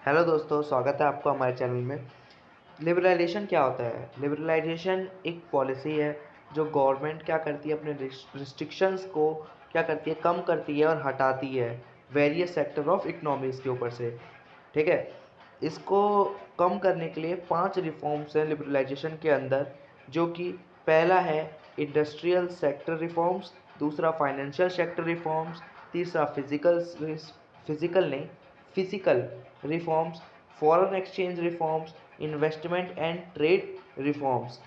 Hello दोस्तों, स्वागत है आपका हमारे चैनल में। लिबरलाइजेशन क्या होता है? लिबरलाइजेशन एक पॉलिसी है जो गवर्नमेंट क्या करती है, अपने रिस्ट्रिक्शंस को क्या करती है, कम करती है और हटाती है वेरियस सेक्टर ऑफ इकोनॉमीज़ के ऊपर से। ठीक है, इसको कम करने के लिए 5 रिफॉर्म्स हैं लिबरलाइजेशन के अंदर, जो कि पहला है इंडस्ट्रियल सेक्टर रिफॉर्म्स, दूसरा फाइनेंशियल सेक्टर रिफॉर्म्स, तीसरा फिजिकल नहीं physical reforms, foreign exchange reforms, investment and trade reforms.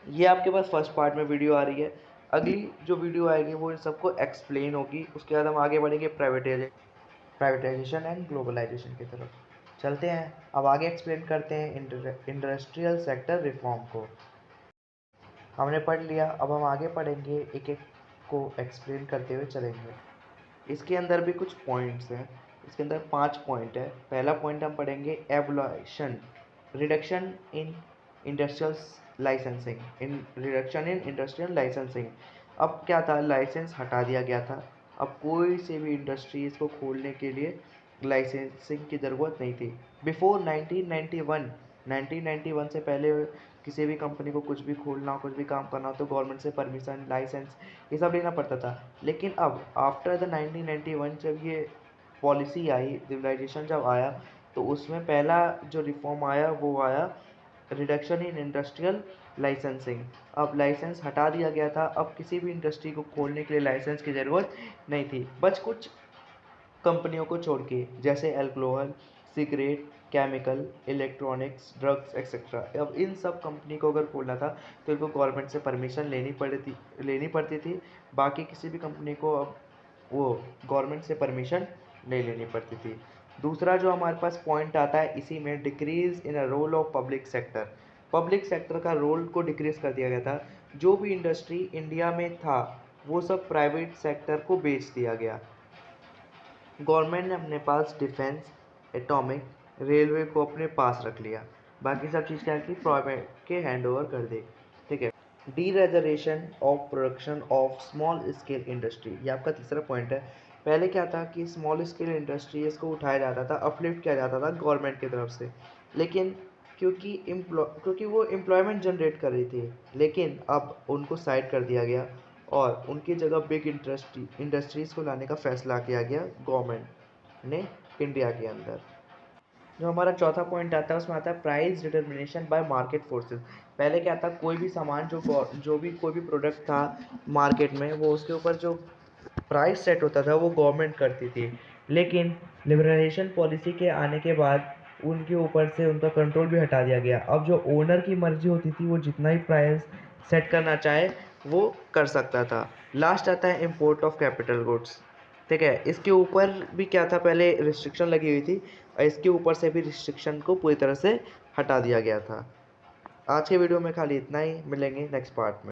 ये आपके पास फर्स्ट पार्ट में वीडियो आ रही है। अगली जो वीडियो आएगी वो इन सबको एक्सप्लेन होगी। उसके बाद हम आगे बढ़ेंगे प्राइवेटाइजेशन एंड ग्लोबलाइजेशन की तरफ। चलते हैं, अब आगे एक्सप्लेन करते हैं इंडस्ट्रियल सेक्टर रिफॉर्म को। हमने पढ़ लिया, अब हम आगे पढ़ेंगे, एक एक को एक्सप्लेन करते हुए चलेंगे। इसके अंदर भी कुछ पॉइंट्स हैं, इसके अंदर 5 पॉइंट है। पहला पॉइंट हम पढ़ेंगे abolition reduction in industrial licensing reduction in industrial licensing. अब क्या था, लाइसेंस हटा दिया गया था। अब कोई से भी इंडस्ट्रीज को खोलने के लिए लाइसेंसिंग की ज़रूरत नहीं थी। बिफोर 1991 से पहले किसी भी कंपनी को कुछ भी खोलना हो, कुछ भी काम करना हो तो गवर्नमेंट से परमिशन, लाइसेंस ये सब लेना पड़ता था। लेकिन अब आफ्टर द 1991 जब ये पॉलिसी आई, लिबरलाइजेशन जब आया, तो उसमें पहला जो रिफॉर्म आया वो आया रिडक्शन इन इंडस्ट्रियल लाइसेंसिंग। अब लाइसेंस हटा दिया गया था। अब किसी भी इंडस्ट्री को खोलने के लिए लाइसेंस की ज़रूरत नहीं थी, बस कुछ कंपनियों को छोड़ के, जैसे alcohol, cigarette, chemical, electronics, drugs etcetera. अब इन सब कंपनी को अगर खोलना था तो इनको गवर्नमेंट से परमिशन लेनी पड़ती थी। बाकी किसी भी कंपनी को अब वो गवर्नमेंट से परमिशन नहीं लेनी पड़ती थी। दूसरा जो हमारे पास पॉइंट आता है इसी में, decrease in a role of public sector. Public sector का रोल को डिक्रीज कर दिया गया था। जो भी इंडस्ट्री इंडिया में था वो सब प्राइवेट सेक्टर को बेच दिया गया। गवर्नमेंट ने अपने पास डिफेंस, एटॉमिक, रेलवे को अपने पास रख लिया। बाकी सब चीज़ क्या की, प्राइवेट के हैंड ओवर कर दी। ठीक है, dereservation of production of small scale industry, ये आपका तीसरा पॉइंट है। पहले क्या था कि स्मॉल स्केल इंडस्ट्रीज को उठाया जाता था, अपलिफ्ट किया जाता था गवर्नमेंट की तरफ से। लेकिन क्योंकि वो एम्प्लॉयमेंट जनरेट कर रही थी, लेकिन अब उनको साइड कर दिया गया और उनकी जगह बिग इंडस्ट्रीज़ को लाने का फैसला किया गया गवर्नमेंट ने इंडिया के अंदर। जो हमारा चौथा पॉइंट आता है उसमें आता है price determination by market forces. पहले क्या था, कोई भी सामान कोई भी प्रोडक्ट था मार्केट में, वो उसके ऊपर जो प्राइस सेट होता था वो गवर्नमेंट करती थी। लेकिन लिबरलाइजेशन पॉलिसी के आने के बाद उनके ऊपर से उनका कंट्रोल भी हटा दिया गया। अब जो ओनर की मर्जी होती थी, वो जितना ही प्राइस सेट करना चाहे वो कर सकता था। लास्ट आता है इम्पोर्ट ऑफ कैपिटल गुड्स। ठीक है, इसके ऊपर भी क्या था, पहले रिस्ट्रिक्शन लगी हुई थी और इसके ऊपर से भी रिस्ट्रिक्शन को पूरी तरह से हटा दिया गया था। आज के वीडियो में खाली इतना ही, मिलेंगे नेक्स्ट पार्ट में।